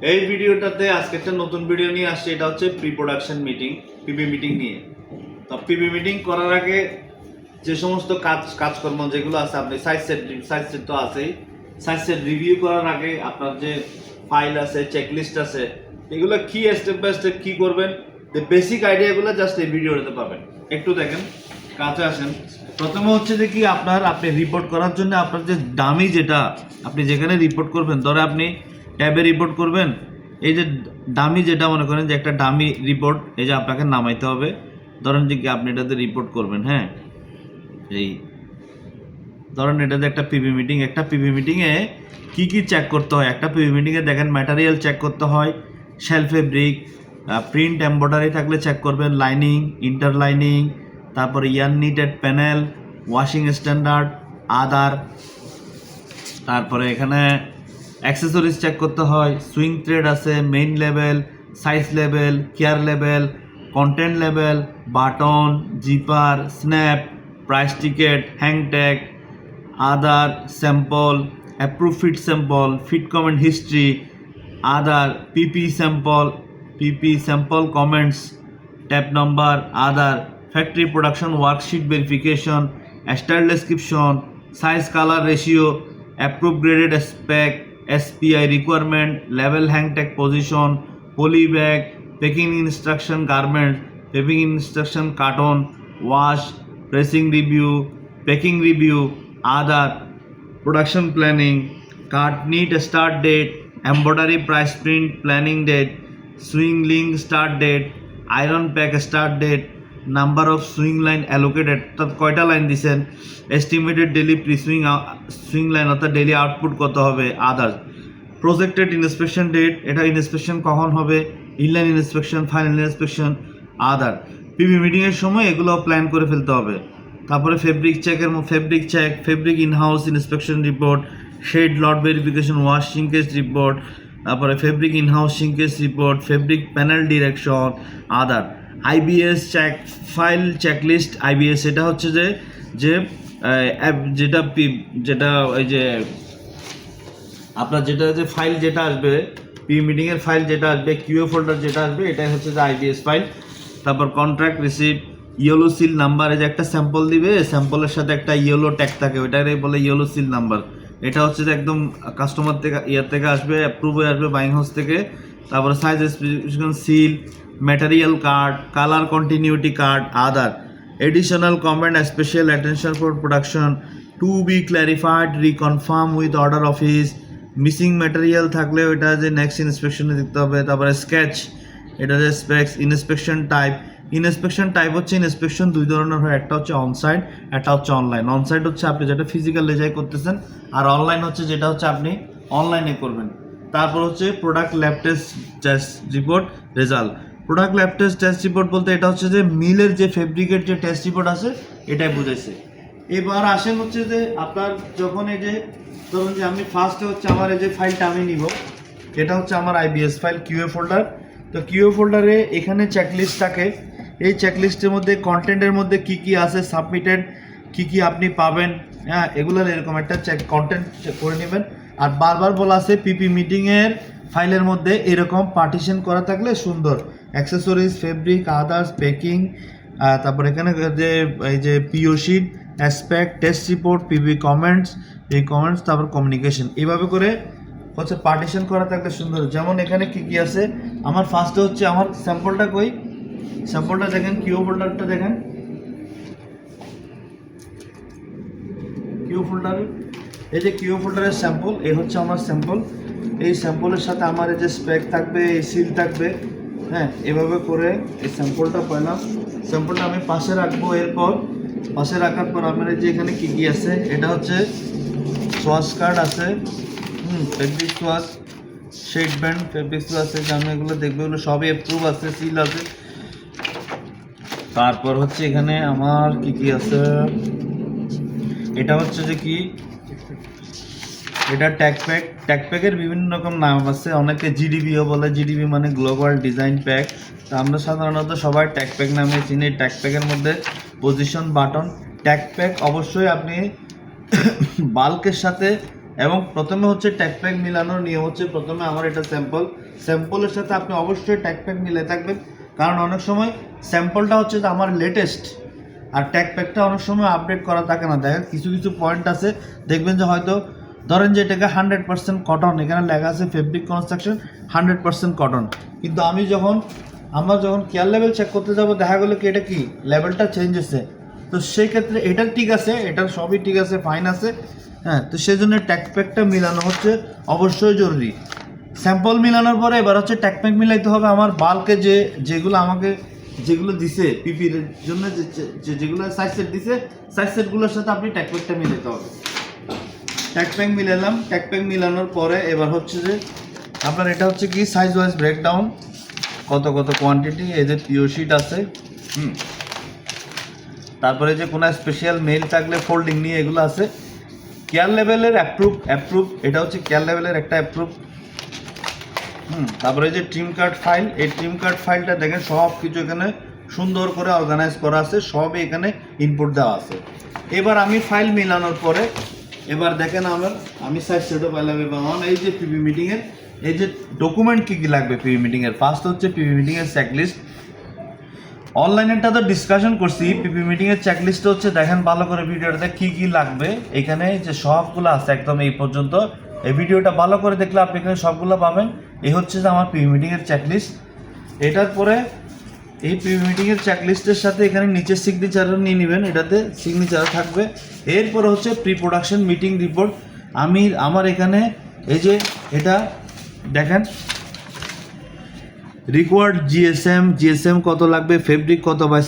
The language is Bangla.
এই ভিডিওটাতে আজকে একটা নতুন ভিডিও নিয়ে আসছে, এটা হচ্ছে pre production meeting, PP meeting নিয়ে। তো পিপি মিটিং করার আগে যে সমস্ত কাজকর্ম যেগুলো আছে, আপনি সাইজ সেট তো আছেই, সাইজ সেট রিভিউ করার আগে আপনার যে ফাইল আছে, চেকলিস্ট আছে, এগুলো কি স্টেপ বাই স্টেপ কি করবেন, বেসিক আইডিয়াগুলো জাস্ট এই ভিডিওটাতে পাবেন। একটু দেখেন, কাছে আসেন। প্রথমে হচ্ছে যে কি আপনি রিপোর্ট করার জন্য আপনার যে ডামি, যেটা আপনি যেখানে রিপোর্ট করবেন, ধরে আপনি ট্যাবে রিপোর্ট করবেন, এই যে ডামি যেটা মনে করেন যে একটা ডামি রিপোর্ট, এই যে আপনাকে নামাইতে হবে। ধরেন যে কি আপনি এটাতে রিপোর্ট করবেন, হ্যাঁ, এই ধরেন এটাতে একটা পিপি মিটিং, একটা পিপি মিটিংয়ে কী কী চেক করতে হয়, একটা পিপি মিটিংয়ে দেখেন ম্যাটেরিয়াল চেক করতে হয়, শেল ফেব্রিক, প্রিন্ট এমব্রয়ডারি থাকলে চেক করবেন, লাইনিং, ইন্টারলাইনিং, তারপরে ইয়ার নিটেড প্যানেল, ওয়াশিং স্ট্যান্ডার্ড, আদার, তারপরে এখানে অ্যাক্সেসরিজ চেক করতে হয়, সুইং থ্রেড আছে, main level, size level, care level, content level, button, zipper, snap, price ticket, hang tag, other, sample, approve fit sample, fit comment history, other, PP sample comments, tab number, other, factory production worksheet verification, style description, size colour ratio, approve graded spec, SPI requirement, level hang tag position, poly bag, packing instruction garment, packing instruction carton, wash, pressing review, packing review, other, production planning, cart need start date, embroidery price print planning date, swing link start date, iron pack start date, number of sewing line allocated, অর্থাৎ কয়টা লাইন দিচ্ছেন, estimated daily pre sewing line অর্থাৎ ডেলি আউটপুট কত হবে, আদার্স, প্রজেক্টেড ইন্সপেকশন ডেট, এটা ইন্সপেকশন কখন হবে, inline inspection, final inspection, other. PP মিটিংয়ের সময় এগুলো প্ল্যান করে ফেলতে হবে। তারপরে fabric check, fabric inhouse inspection report, shade lot verification, wash shrinkage report, তারপরে fabric inhouse shrinkage report, fabric panel direction, other. IBS file checklist, IBS এটা হচ্ছে যে যেটা ওই যে আপনার যেটা যে ফাইল যেটা আসবে, পি মিটিংয়ের ফাইল যেটা আসবে, কিউ ফোল্ডার যেটা আসবে, এটাই হচ্ছে যে IBS ফাইল। তারপর contract receipt, yellow seal number, এই যে একটা স্যাম্পল দিবে, স্যাম্পলের সাথে একটা ইয়েলো ট্যাগ থাকে, ওইটাই বলে ইয়েলো সিল নাম্বার। এটা হচ্ছে যে একদম কাস্টমার থেকে থেকে আসবে, অ্যাপ্রুভ হয়ে আসবে বাইং হাউস থেকে। তারপরে size specification seal, material card, colour continuity card, other, additional comment, special attention for production, to be clarified, reconfirm with order office, missing material থাকলে ওইটা যে নেক্সট ইন্সপেকশনে দেখতে হবে। তারপরে স্কেচ, এটা যে স্পেক্স, ইন্সপেকশন টাইপ হচ্ছে ইন্সপেকশন দুই ধরনের হয়, একটা হচ্ছে অনসাইট, একটা হচ্ছে অনলাইন। অনসাইট হচ্ছে আপনি যেটা ফিজিক্যালি যাই করতেছেন, আর অনলাইন হচ্ছে যেটা হচ্ছে আপনি অনলাইনে করবেন। তারপর হচ্ছে product lab test report result. Product lab test report বলতে এটা হচ্ছে যে মিলের যে ফেব্রিকের যে টেস্ট রিপোর্ট আছে, এটাই বুঝাইছে। এবার আসেন হচ্ছে যে আপনার যখন এই যে ধরুন যে আমি ফার্স্টে হচ্ছে আমার এই যে ফাইলটা আমি নিব, এটা হচ্ছে আমার IBS ফাইল কিউএ ফোল্ডার। তো কিউএ ফোল্ডারে এখানে চেকলিস্ট থাকে, এই চেকলিস্টের মধ্যে কন্টেন্টের মধ্যে কি কি আছে, সাবমিটেড কি কি আপনি পাবেন, হ্যাঁ, এগুলোর এরকম একটা কন্টেন্ট চেক করে নেবেন। আর বারবার বলা আছে পিপি মিটিংয়ের ফাইলের মধ্যে এরকম পার্টিশন করা থাকলে সুন্দর, অ্যাক্সেসরিজ, ফেব্রিক, আদার্স, প্যাকিং, তারপর এখানে যে এই যে পিও শিট, অ্যাসপেক্ট, টেস্ট রিপোর্ট, পিপি কমেন্টস, এই কমেন্টস, তারপর কমিউনিকেশন, এইভাবে করে হচ্ছে পার্টিশন করা থাকলে সুন্দর। যেমন এখানে কি কি আছে, আমার ফার্স্টে হচ্ছে আমার স্যাম্পলটা কই, স্যাম্পলটা দেখেন, কিউ ফোল্ডারটা দেখেন, কিউ ফোল্ডার, এই যে কিউ ফোল্ডারের স্যাম্পল, এই হচ্ছে আমার স্যাম্পল। এই স্যাম্পলের সাথে আমার এই যে স্পেক থাকবে, এই সিল থাকবে, হ্যাঁ, এভাবে করে এই স্যাম্পলটা পেলাম। স্যাম্পলটা আমি পাশে রাখবো, এরপর পাশে রাখার পর আমার যে এখানে কী কী আছে, এটা হচ্ছে সোয়াশ কার্ড আছে, ফেব্রিক সোয়াশ, শেড ব্যান্ড, ফেব্রিক সোয়াশ আছে, আমি এগুলো দেখবো, এগুলো সবই অ্যাপ্রুভ আছে, সিল আছে। তারপর হচ্ছে এখানে আমার কি কি আছে, এটা হচ্ছে যে কি, এটা ট্যাগপ্যাকের বিভিন্ন রকম নাম আছে, অনেকে জিডিবিও বলে, জিডিবি মানে গ্লোবাল ডিজাইন প্যাক। তো আমরা সাধারণত সবাই ট্যাগপ্যাক নামে চিনি। ট্যাগপ্যাকের মধ্যে পজিশন বাটন, ট্যাগপ্যাক অবশ্যই আপনি বাল্কের সাথে এবং প্রথমে হচ্ছে ট্যাগ প্যাক মিলানোর নিয়ম হচ্ছে প্রথমে আমার এটা স্যাম্পলের সাথে আপনি অবশ্যই ট্যাগ প্যাক মিলে থাকবেন, কারণ অনেক সময় স্যাম্পলটা হচ্ছে যে আমার লেটেস্ট আর ট্যাগ প্যাকটা অনেক সময় আপডেট করা থাকে না। দেখেন কিছু কিছু পয়েন্ট আছে দেখবেন যে হয়তো ধরেন যে এটাকে 100% কটন, এখানে লেখা আছে ফেব্রিক কনস্ট্রাকশন 100% কটন, কিন্তু আমরা যখন কেয়ার লেভেল চেক করতে যাব দেখা গেলো কি এটা কি লেভেলটা চেঞ্জ হচ্ছে। তো সেই ক্ষেত্রে এটা ঠিক আছে, এটার সবই ঠিক আছে, ফাইন আছে, হ্যাঁ। তো সেই জন্য ট্যাগ প্যাকটা মিলানো হচ্ছে অবশ্যই জরুরি। স্যাম্পল মিলানোর পরে এবার হচ্ছে ট্যাগ প্যাক মিলাইতে হবে আমার বাল্কে যেগুলো দিছে পিপির জন্য যেগুলো সাইজ সেট দিছে, সাইজ সেটগুলোর সাথে আপনি ট্যাগ প্যাকটা মিলাতে হবে। ট্যাগ প্যাক মিলালাম, ট্যাগ প্যাক মিলানোর পরে এবার হচ্ছে যে আপনার এটা হচ্ছে কি সাইজ ওয়াইজ ব্রেকডাউন, কত কোয়ান্টিটি, এই যে পিও শিট আছে, তারপরে যে কোনো স্পেশাল মেইল থাকলে ফোল্ডিং নিয়ে এগুলো আছে। কেয়ার লেভেলের অ্যাপ্রুভ, এটা হচ্ছে কেয়ার লেভেলের একটা অ্যাপ্রুভ। তারপরে যে ট্রিম কার্ড ফাইল, এই ট্রিম কার্ড ফাইলটা দেখেন সব কিছু এখানে সুন্দর করে অর্গানাইজ করা আছে, সবই এখানে ইনপুট দেওয়া আছে। এবার আমি ফাইল মিলানোর পরে এবার দেখেন আমি সাইজ সেটও পাইলাম। এবং এই যে পিপি মিটিংয়ের এই যে ডকুমেন্ট কী লাগবে পিপি মিটিংয়ের, ফার্স্ট হচ্ছে পিপি মিটিংয়ের চেকলিস্ট। অনলাইনেরটা তো ডিসকাশন করছি, পিপি মিটিংয়ের চেকলিস্ট হচ্ছে দেখেন ভালো করে ভিডিওটাতে কী লাগবে, এখানে যে সবগুলো আছে একদম এই পর্যন্ত। এই ভিডিওটা ভালো করে দেখলে আপনি এখানে সবগুলো পাবেন। এই হচ্ছে যে আমার পিপি মিটিংয়ের চেকলিস্ট। এটার পরে এই পিপি মিটিংয়ের চেকলিস্টের সাথে এখানে নিচে সিগনেচারও নিয়ে নেবেন, এটাতে সিগনেচার থাকবে। এরপরে হচ্ছে প্রি প্রোডাকশন মিটিং রিপোর্ট। আমার এখানে এই যে এটা দেখেন রিকোয়ার্ড জিএসএম কত লাগবে, ফেব্রিক কত বাইসে